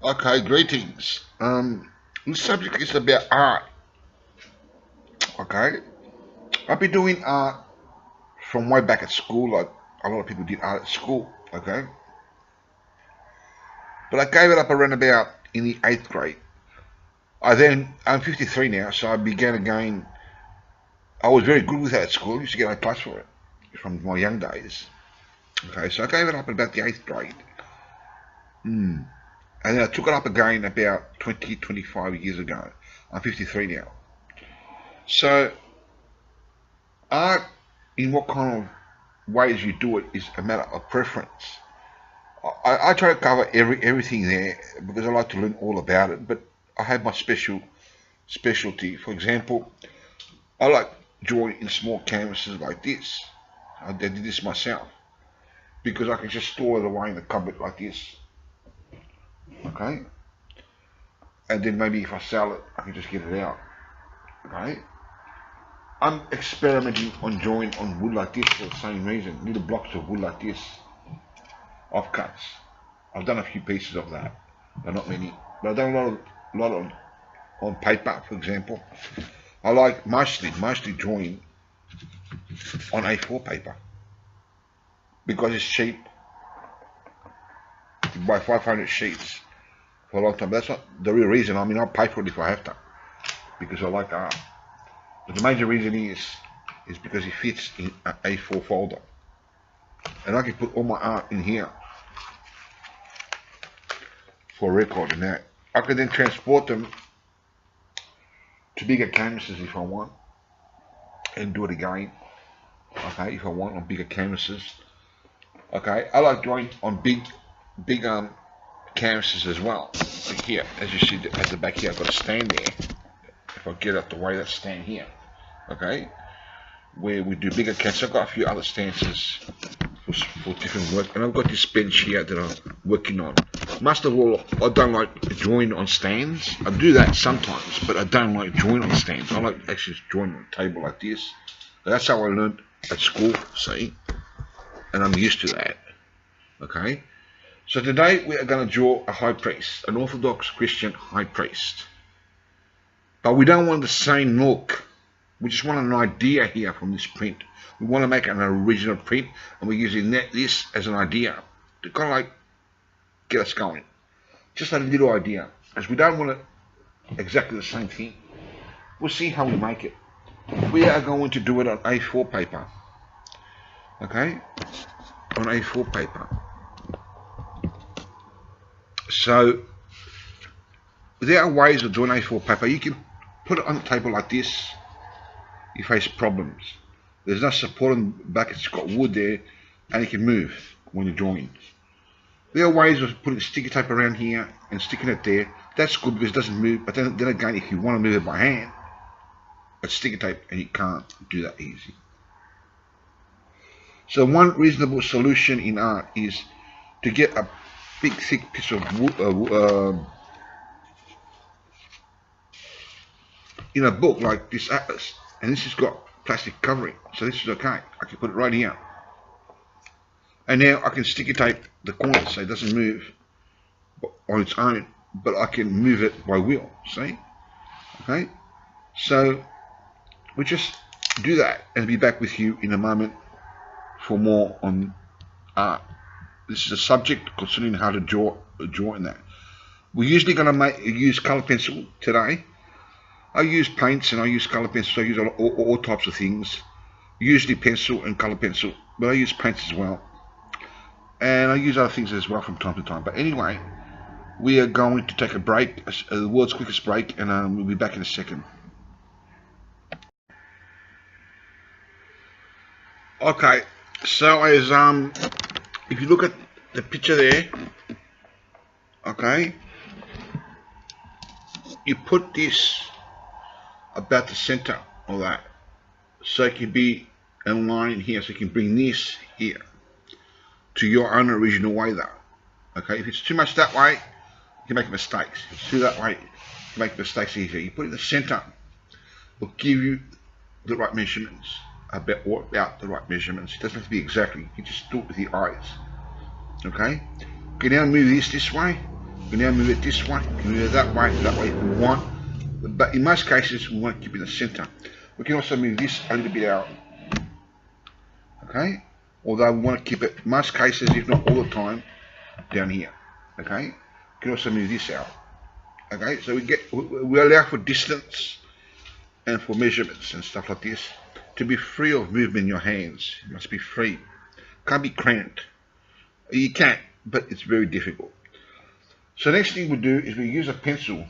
Okay, greetings. This subject is about art. Okay, I've been doing art from way back at school. Like a lot of people did art at school. Okay, but I gave it up around about in the eighth grade. I'm 53 now, so I began again. I was very good with that at school. I used to get A plus for it from my young days. Okay, so I gave it up about the eighth grade. Mm. And then I took it up again about 20, 25 years ago. I'm 53 now. So art, in what kind of ways you do it, is a matter of preference. I try to cover everything there because I like to learn all about it. But I have my specialty. For example, I like drawing in small canvases like this. I did this myself because I can just store it away in the cupboard like this. Okay, and then maybe if I sell it, I can just get it out. Okay, I'm experimenting on drawing on wood like this for the same reason. Little blocks of wood like this, offcuts. I've done a few pieces of that, but not many. But I've done a lot on paper, for example. I like mostly drawing on A4 paper because it's cheap. You buy 500 sheets for a long time. That's not the real reason. I mean, I'll pay for it if I have to because I like art. But the major reason is because it fits in an A4 folder, and I can put all my art in here for record and that. I can then transport them to bigger canvases if I want, and do it again. Okay, if I want on bigger canvases. Okay, I like drawing on big canvases as well. Like here, as you see at the back here, I've got a stand there. If I get out the way, that stand here. Okay, where we do bigger canvases. I've got a few other stances for different work, and I've got this bench here that I'm working on. Most of all, I don't like drawing on stands. I do that sometimes, but I don't like drawing on stands. I like actually drawing on a table like this. That's how I learned at school, see, and I'm used to that. Okay, so today we are going to draw a high priest, an Orthodox Christian high priest. But we don't want the same look. We just want an idea here from this print. We want to make an original print, and we're using this as an idea to kind of like get us going. Just a little idea, as we don't want it exactly the same thing. We'll see how we make it. We are going to do it on A4 paper. Okay, on A4 paper. So there are ways of doing A4 paper. You can put it on the table like this. You face problems. There's no support on the back. It's got wood there, and it can move when you're drawing. There are ways of putting sticky tape around here and sticking it there. That's good because it doesn't move. But then again, if you want to move it by hand, it's sticky tape, and you can't do that easy. So one reasonable solution in art is to get a big thick piece of wood, in a book like this atlas, and this has got plastic covering, so this is okay. I can put it right here, and now I can sticky tape the corners so it doesn't move on its own, but I can move it by wheel. See? Okay, so we just do that and be back with you in a moment for more on art. This is a subject concerning how to draw in that. We're usually going to use color pencil today. I use paints and I use color pencils. I use all types of things. Usually pencil and color pencil, but I use paints as well. And I use other things as well from time to time. But anyway, we are going to take a break, the world's quickest break, and we'll be back in a second. Okay, so as if you look at the picture there, okay, you put this about the center of that, so it can be in line here, so you can bring this here to your own original way though. Okay, if it's too much that way, you can make mistakes. If it's too that way, you can make mistakes easier. You put it in the center, will give you the right measurements, about the right measurements. It doesn't have to be exactly, you can just do it with your eyes. Okay, now move this way, We now move it this way, we move it that way if we want. But in most cases, we want to keep it in the center. We can also move this a little bit out. Okay? Although we want to keep it, in most cases, if not all the time, down here. Okay? We can also move this out. Okay? So we allow for distance and for measurements and stuff like this to be free of movement in your hands. It must be free. Can't be cramped. You can, but it's very difficult. So next thing we do is we use a pencil,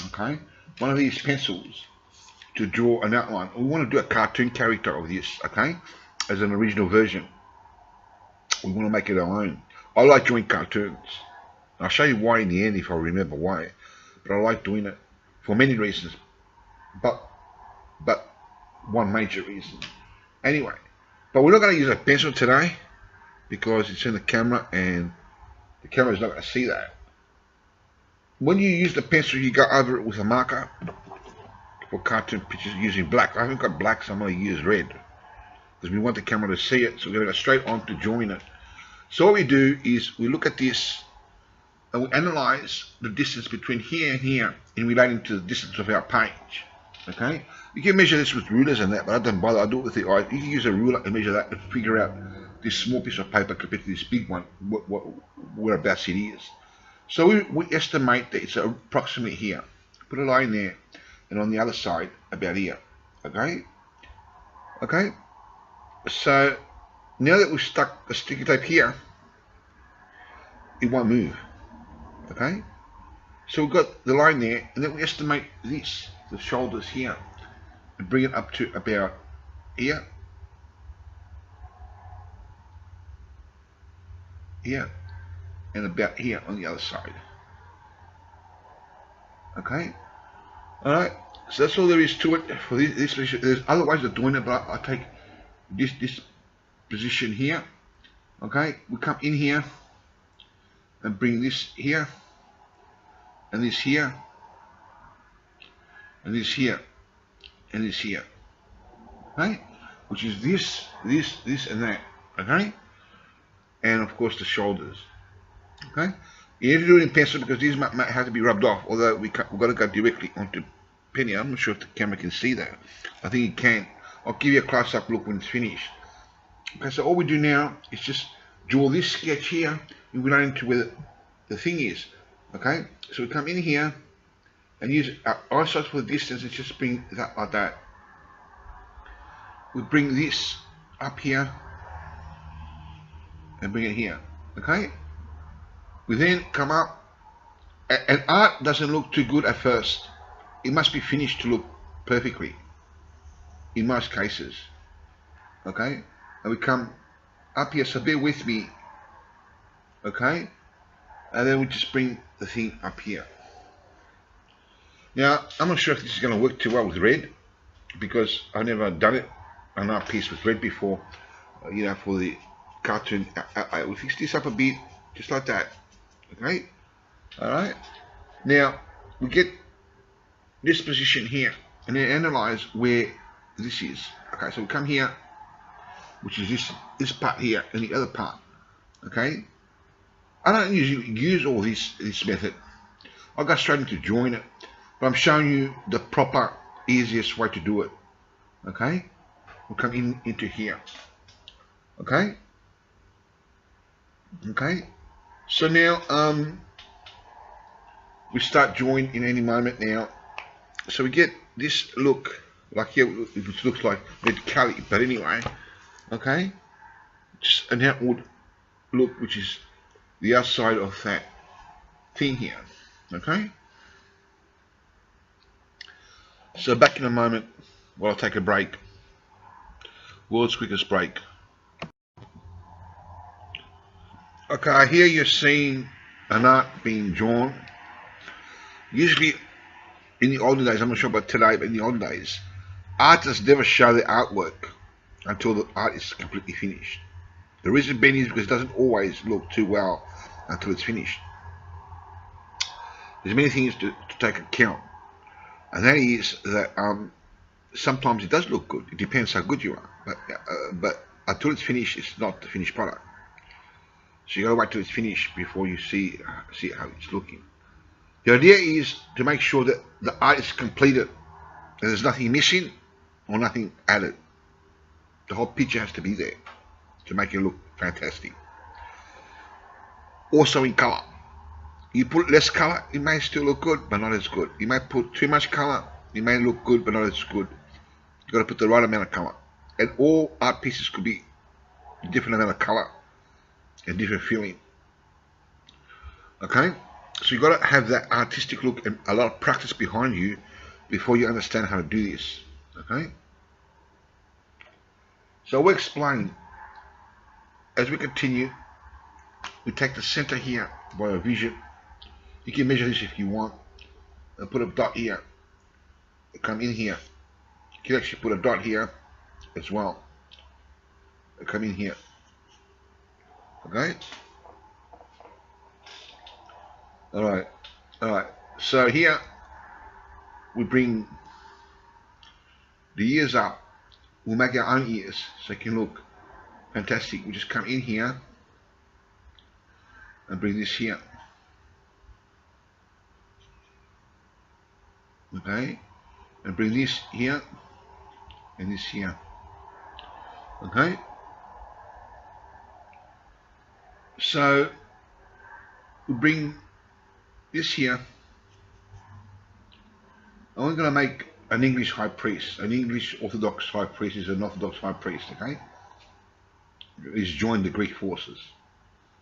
okay, one of these pencils, to draw an outline. We want to do a cartoon character of this, okay, as an original version. We want to make it our own. I like drawing cartoons. I'll show you why in the end if I remember why, but I like doing it for many reasons, but one major reason. Anyway, but we're not going to use a pencil today because it's in the camera and the camera is not going to see that. When you use the pencil, you go over it with a marker for cartoon pictures using black. I haven't got black, so I'm going to use red because we want the camera to see it, so we're going to go straight on to drawing it. So what we do is we look at this and we analyze the distance between here and here in relating to the distance of our page. Okay, you can measure this with rulers and that, but I don't bother. I do it with the eye. You can use a ruler and measure that and figure out this small piece of paper compared to this big one, whereabouts it is. So we estimate that it's approximately here. Put a line there, and on the other side about here. Okay. Okay. So now that we've stuck the sticky tape here, it won't move. Okay. So we've got the line there, and then we estimate this, the shoulders here, and bring it up to about here. Here. And about here on the other side. Okay. Alright. So that's all there is to it for this position. There's other ways of doing it, but I take this position here. Okay. We come in here and bring this here. And this here. And this here. And this here. Okay. Which is this and that. Okay. And of course the shoulders. Okay, you need to do it in pencil because these might have to be rubbed off, although we've got to go directly onto penny. I'm not sure if the camera can see that. I think it can. I'll give you a close-up look when it's finished. Okay, so all we do now is just draw this sketch here in relation to where the thing is. Okay, so we come in here and use our eyesight for the distance and just bring that like that. We bring this up here and bring it here. Okay. We then come up, and art doesn't look too good at first. It must be finished to look perfectly, in most cases. Okay, and we come up here, so bear with me. Okay, and then we just bring the thing up here. Now, I'm not sure if this is going to work too well with red, because I've never done it on art piece with red before, you know, for the cartoon. I will fix this up a bit, just like that. Okay, alright, now we get this position here and then analyze where this is. Okay, so we come here, which is this part here and the other part. Okay, I don't usually use all this method. I'll go straight into drawing it, but I'm showing you the proper, easiest way to do it. Okay, we'll come into here. Okay. Okay. So now we start drawing in any moment now. So we get this look like here, it looks like red colour, but anyway, okay, just an outward look, which is the outside of that thing here. Okay. So back in a moment while I take a break. World's quickest break. Okay, here you're seeing an art being drawn. Usually, in the olden days, I'm not sure about today, but in the olden days, artists never show their artwork until the art is completely finished. The reason being is because it doesn't always look too well until it's finished. There's many things to take account, and that is that sometimes it does look good. It depends how good you are, but until it's finished, it's not the finished product. So you gotta wait till it's finished before you see how it's looking. The idea is to make sure that the art is completed and there's nothing missing or nothing added. The whole picture has to be there to make it look fantastic. Also in color. You put less color, it may still look good, but not as good. You may put too much color, it may look good, but not as good. You got to put the right amount of color. And all art pieces could be a different amount of color and different feeling. Okay, so you got to have that artistic look and a lot of practice behind you before you understand how to do this. Okay, so we'll explain as we continue. We take the center here by a vision. You can measure this if you want and put a dot here. Come in here. You can actually put a dot here as well. Come in here. Okay. Alright. So here we bring the ears up. We'll make our own ears so it can look fantastic. We just come in here and bring this here. Okay. And bring this here and this here. Okay. So we bring this here. And we're going to make an English high priest. An English Orthodox high priest is an Orthodox high priest, okay? He's joined the Greek forces.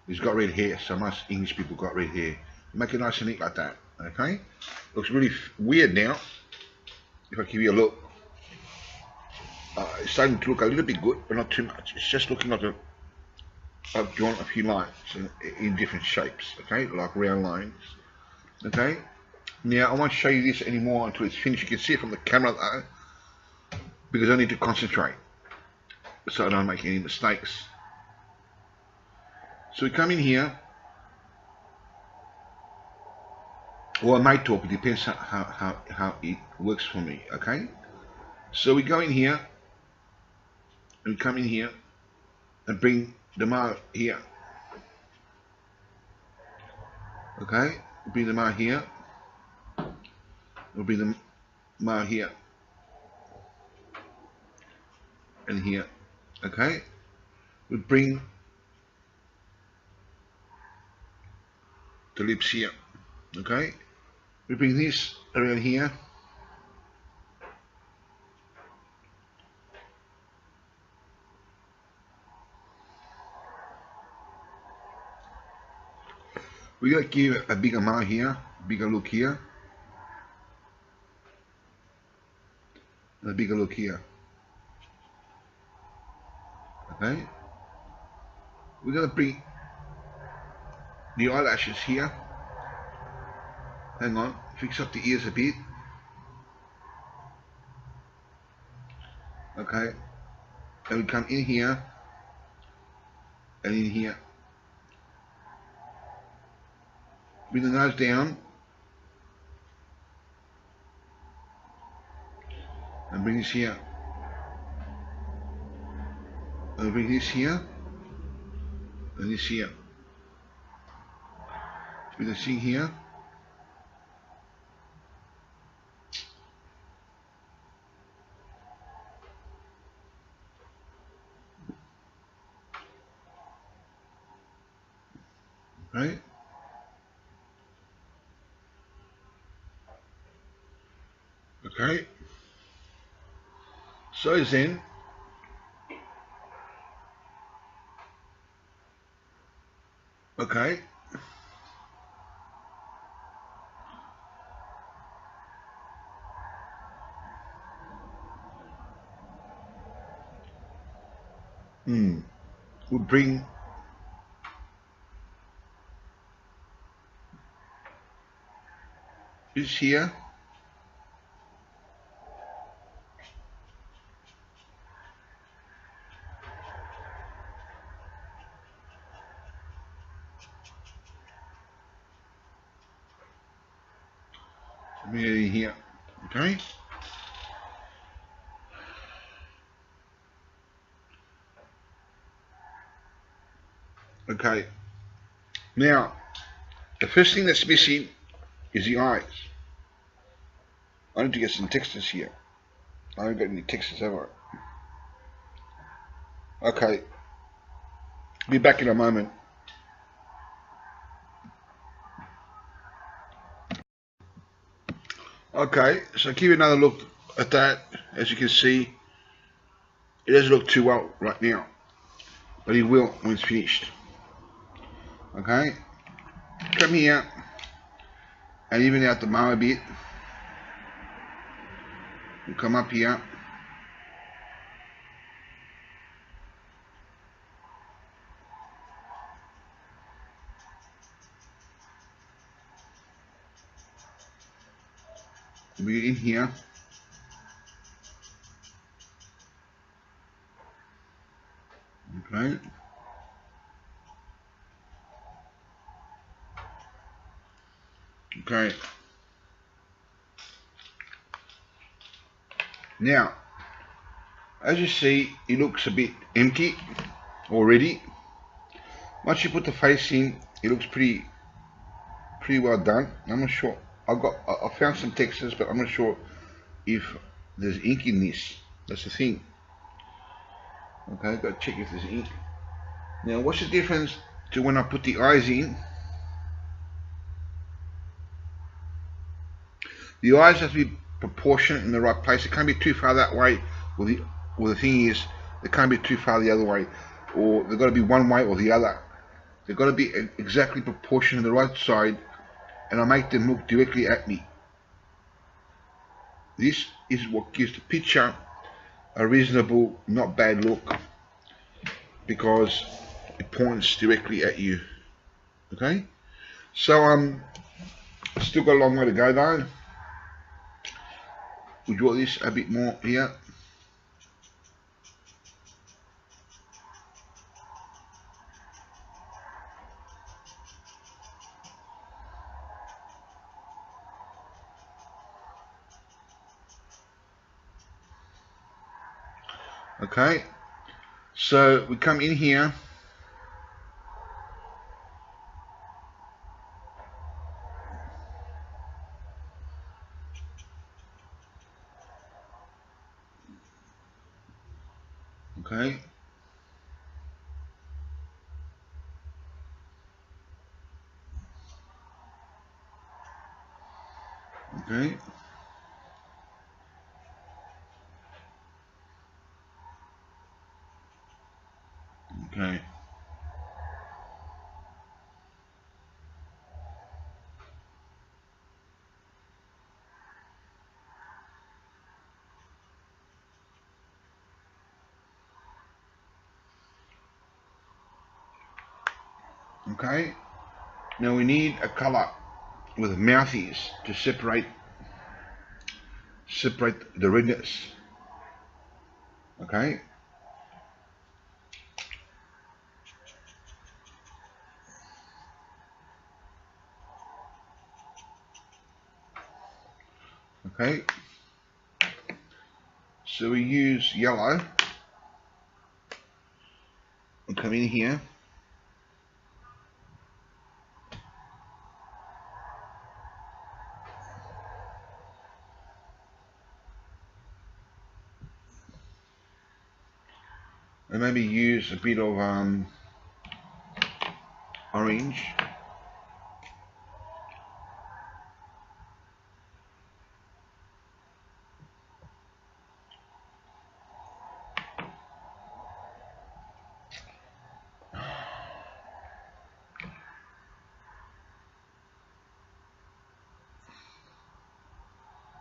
He's got red hair, so most English people got red hair. Make it nice and neat like that, okay? Looks really weird now. If I give you a look, it's starting to look a little bit good, but not too much. It's just looking like I've drawn a few lines in different shapes, okay? Like round lines, okay? Now, I won't show you this anymore until it's finished. You can see it from the camera though, because I need to concentrate so I don't make any mistakes. So we come in here, or I may talk, it depends how it works for me, okay? So we go in here, and we come in here, and bring the mark here, okay? We bring the mark here, we'll bring the mark here, and here, okay? We bring the lips here, okay? We bring this around here, we're going to give a bigger mark here, bigger look here, and a bigger look here, okay? We're going to bring the eyelashes here. Hang on, fix up the ears a bit. Okay, and we come in here and in here. Bring the nose down and bring this here. And bring this here and this here. Bring this thing here. Right? Okay. So then, okay. We'll bring this here. Bring it in here. Okay. Okay. Now, the first thing that's missing is the eyes. I need to get some textures here. I haven't got any textures, have I? Okay, be back in a moment. Okay, so give you another look at that. As you can see, it doesn't look too well right now, but it will when it's finished. Okay, come here and even out the mower a bit. You come up here. We're in here. Okay. Okay. Now, as you see, it looks a bit empty already. Once you put the face in, it looks pretty well done. I'm not sure. I found some textures, but I'm not sure if there's ink in this. That's the thing. Okay, got to check if there's ink. Now, what's the difference to when I put the eyes in? The eyes have to be proportionate in the right place. It can't be too far that way. Well, the thing is, they can't be too far the other way, or they've got to be one way or the other. They've got to be exactly proportionate on the right side, and I make them look directly at me. This is what gives the picture a reasonable, not bad look, because it points directly at you. Okay, so still got a long way to go though. We'll draw this a bit more here. Okay, so we come in here. Okay. Okay. Okay. Okay. Now we need a color with mouthies to separate the redness. Okay. Okay. So we use yellow. We'll come in here. And maybe use a bit of orange.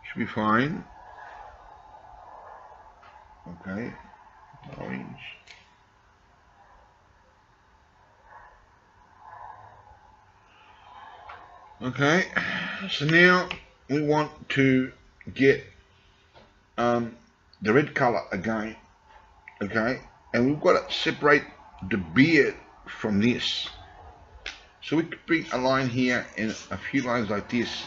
Should be fine. Okay, orange. Okay, so now we want to get the red color again. Okay, and we've got to separate the beard from this. So we could bring a line here and a few lines like this.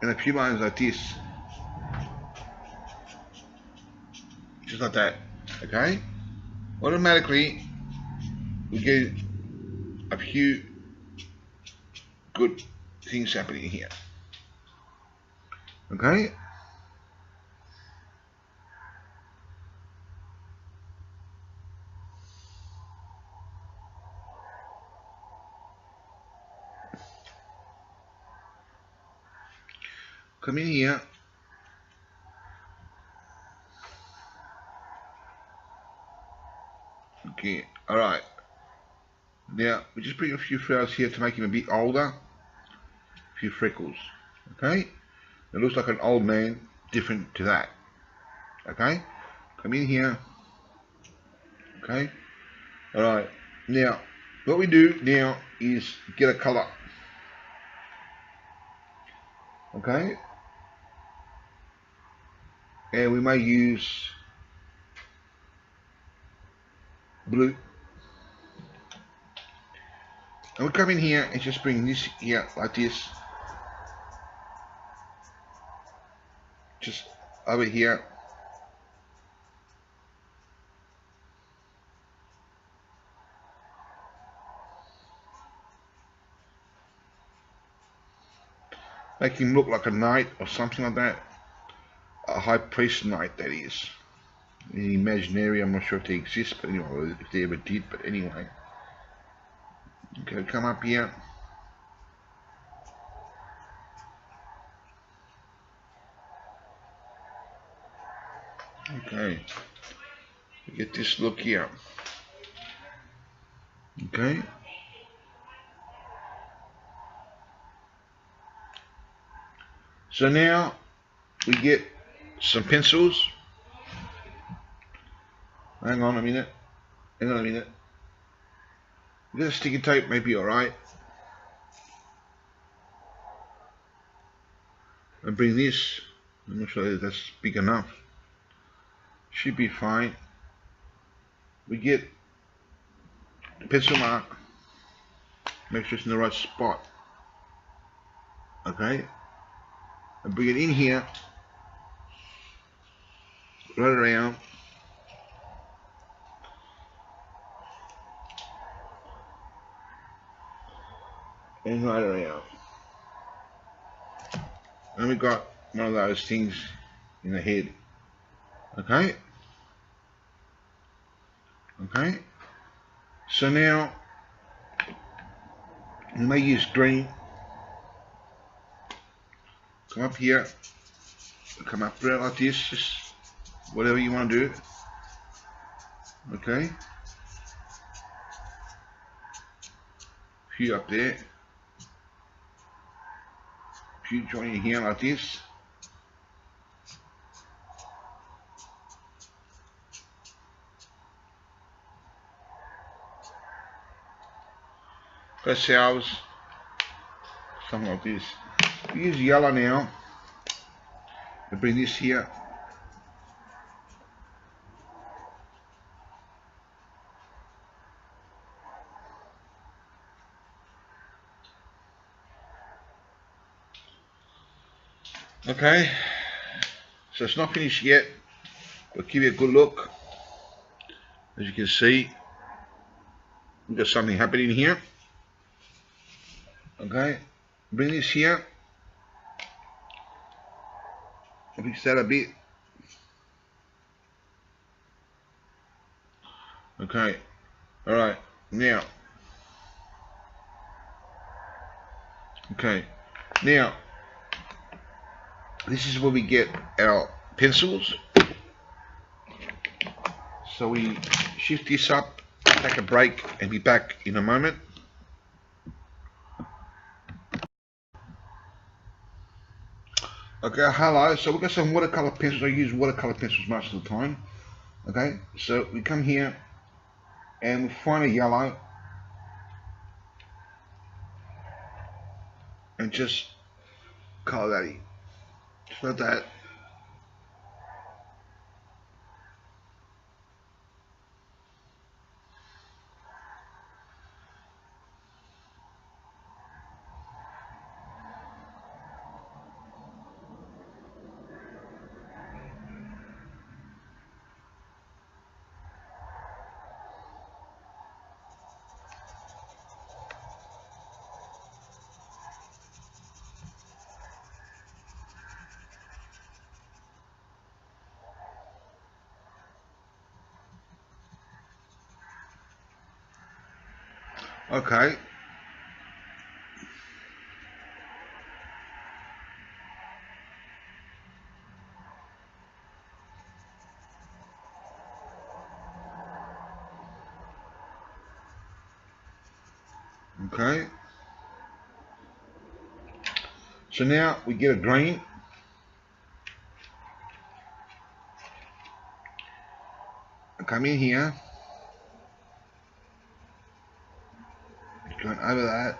and a few lines like this, just like that. Okay, automatically we get a few good things happening here. Okay, come in here. Okay, alright. Now, we just bring a few flowers here to make him a bit older. A few freckles. Okay? It looks like an old man, different to that. Okay? Come in here. Okay? Alright. Now, what we do now is get a colour. Okay? And we may use blue. And we come in here and just bring this here like this. Just over here. Make him look like a knight or something like that. A high priest knight, that is. In imaginary, I'm not sure if they exist, but anyway, if they ever did, but anyway. Okay, come up here. Okay, get this look here. Okay. So now we get some pencils. Hang on a minute. Hang on a minute. Get a sticky tape, maybe alright. And bring this. I'm not sure if that's big enough. Should be fine. We get a pencil mark. Make sure it's in the right spot. Okay. And bring it in here. Right around. And right around. And we got one of those things in the head. Okay. Okay. So now we may use green. Come up here. Come up there like this. Just whatever you want to do. Okay. Few up there. Few joining here like this. Press ours. Something like this. We use yellow now. I bring this here. Okay, so it's not finished yet, but give you a good look. As you can see, we've got something happening here. Okay, bring this here. Fix that a bit. Okay, alright, now. Okay, now, this is where we get our pencils. So we shift this up, take a break, and be back in a moment. Okay, hello. So we've got some watercolor pencils. I use watercolor pencils most of the time. Okay, so we come here and we find a yellow and just color that in. Just like that. Okay. Okay. So now we get a green. I come in here. Going over that.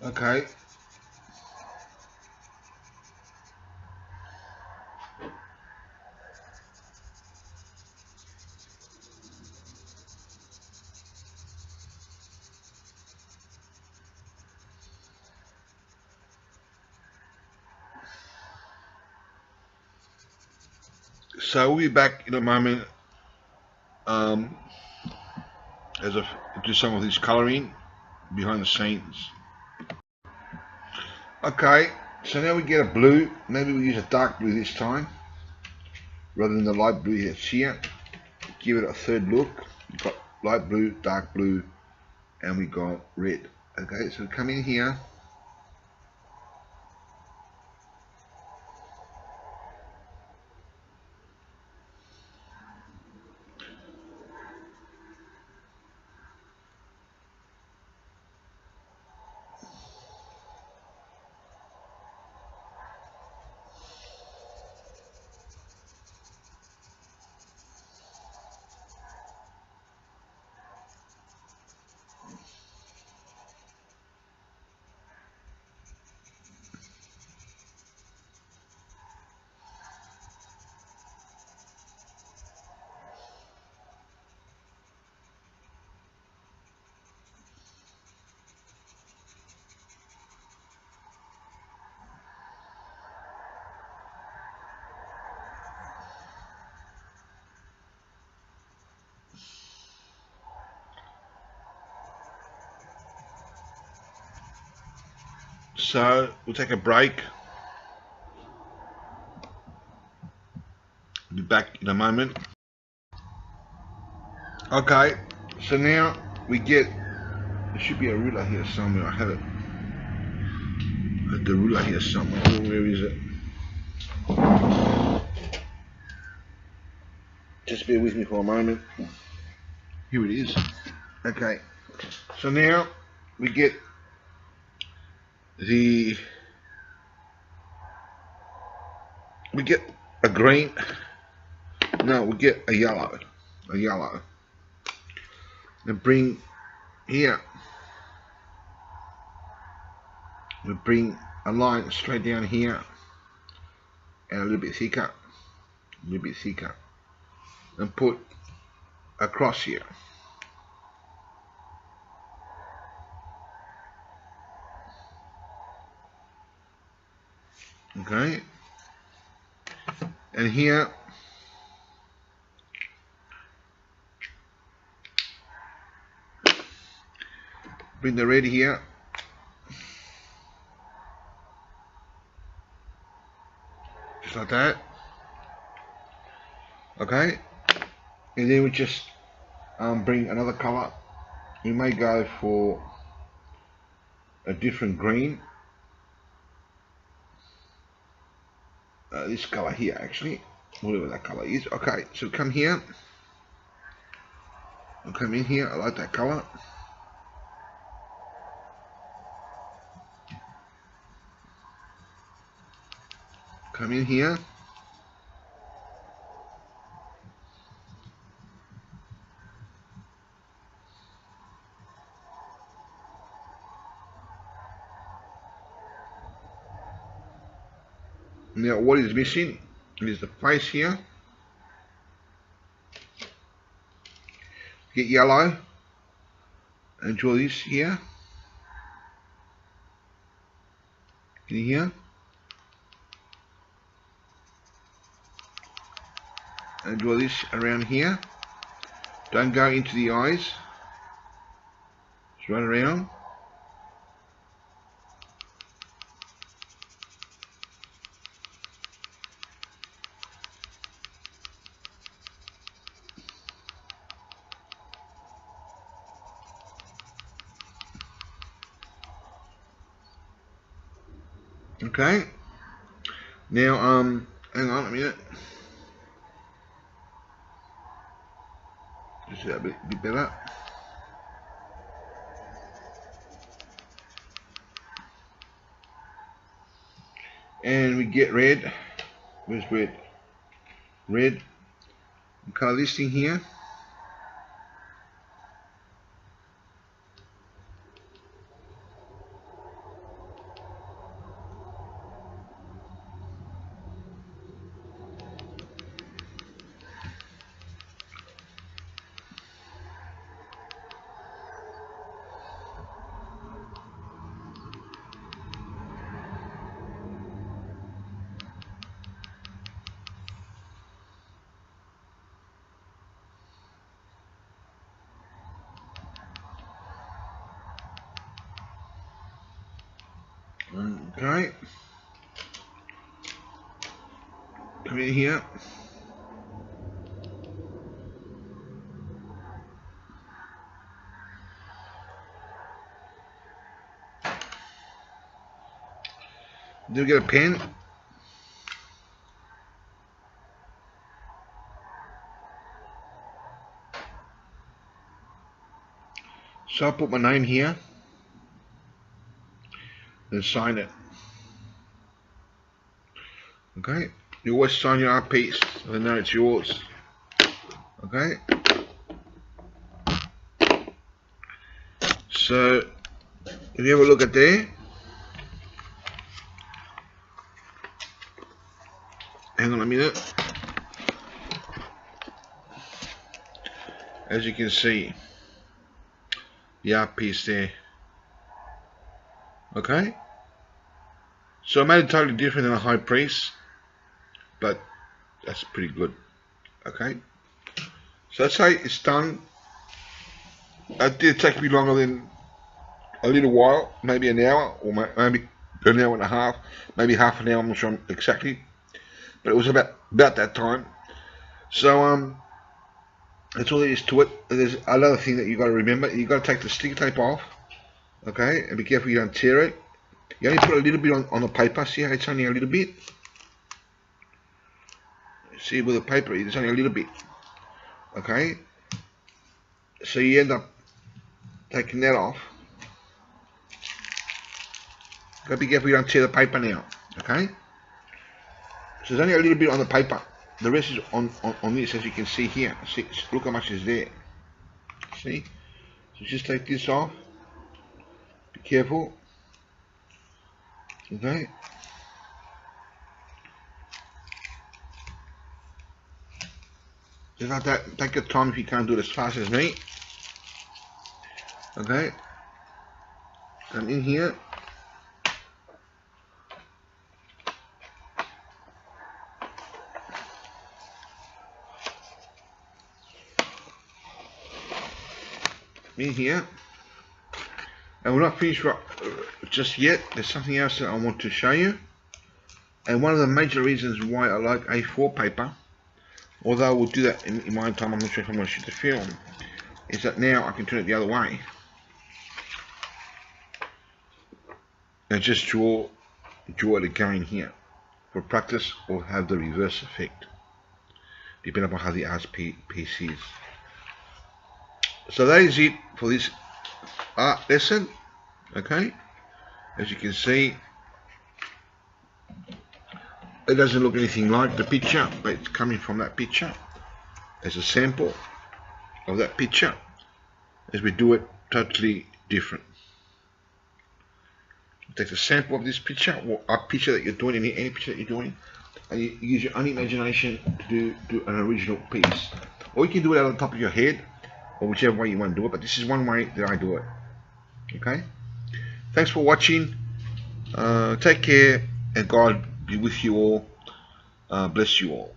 Okay. So we'll be back in a moment as I do some of this colouring behind the scenes. Okay, so now we get a blue. Maybe we use a dark blue this time rather than the light blue that's here. Give it a third look. We've got light blue, dark blue, and we got red. Okay, so we come in here. So we'll take a break. Be back in a moment. Okay, so now we get, there should be a ruler here somewhere. I have it. I have the ruler here somewhere. Oh, where is it? Just bear with me for a moment. Here it is. Okay, so now we get a green. No, we get a yellow. And bring here. We bring a line straight down here and a little bit thicker, and put across here. Okay, and here bring the red here, just like that. Okay, and then we just bring another color. We may go for a different green. This color here, actually, whatever that color is. Okay, so come here. I'll come in here. I like that color. Come in here. Now what is missing is the face here. Get yellow and draw this here. In here. And draw this around here. Don't go into the eyes. Just run around. Okay. Now hang on a minute. Just that a bit better. And we get red. Where's red? Red. Colour this thing here. Okay. Come in here. Do we get a pen? So I'll put my name here and sign it. Okay, you always sign your art piece so they know it's yours. Okay, so if you have a look at there, hang on a minute. As you can see, the art piece there. Okay, so I made it totally different than a high priest, but that's pretty good. Okay, so let's say it's done. It did take me longer than a little while, maybe an hour, or maybe an hour and a half, maybe half an hour, I'm not sure exactly, but it was about that time. So that's all there is to it. There's another thing that you've got to remember. You've got to take the sticker tape off, okay, and be careful you don't tear it. You only put a little bit on the paper. See how it's only a little bit? See, with the paper it's only a little bit, okay, so you end up taking that off. Gotta be careful you don't tear the paper now, okay? So there's only a little bit on the paper. The rest is on this, as you can see here. See, look how much is there. See? So just take this off. Be careful. Okay? Just like that. Take your time if you can't do it as fast as me. Okay? Come in here. In here, and we're not finished just yet. There's something else that I want to show you, and one of the major reasons why I like A4 paper, although I will do that in my own time, I'm not sure if I'm going to shoot the film, is that now I can turn it the other way and just draw it again here for practice, or have the reverse effect depending upon how the art piece is. So that is it for this art lesson. Okay, as you can see, it doesn't look anything like the picture, but it's coming from that picture as a sample of that picture, as we do it totally different. take a sample of this picture or a picture that you're doing, any picture that you're doing, and you use your own imagination to do an original piece. Or you can do it out of the top of your head, or whichever way you want to do it, but this is one way that I do it. Okay? Thanks for watching. Take care, and God be with you all. Bless you all.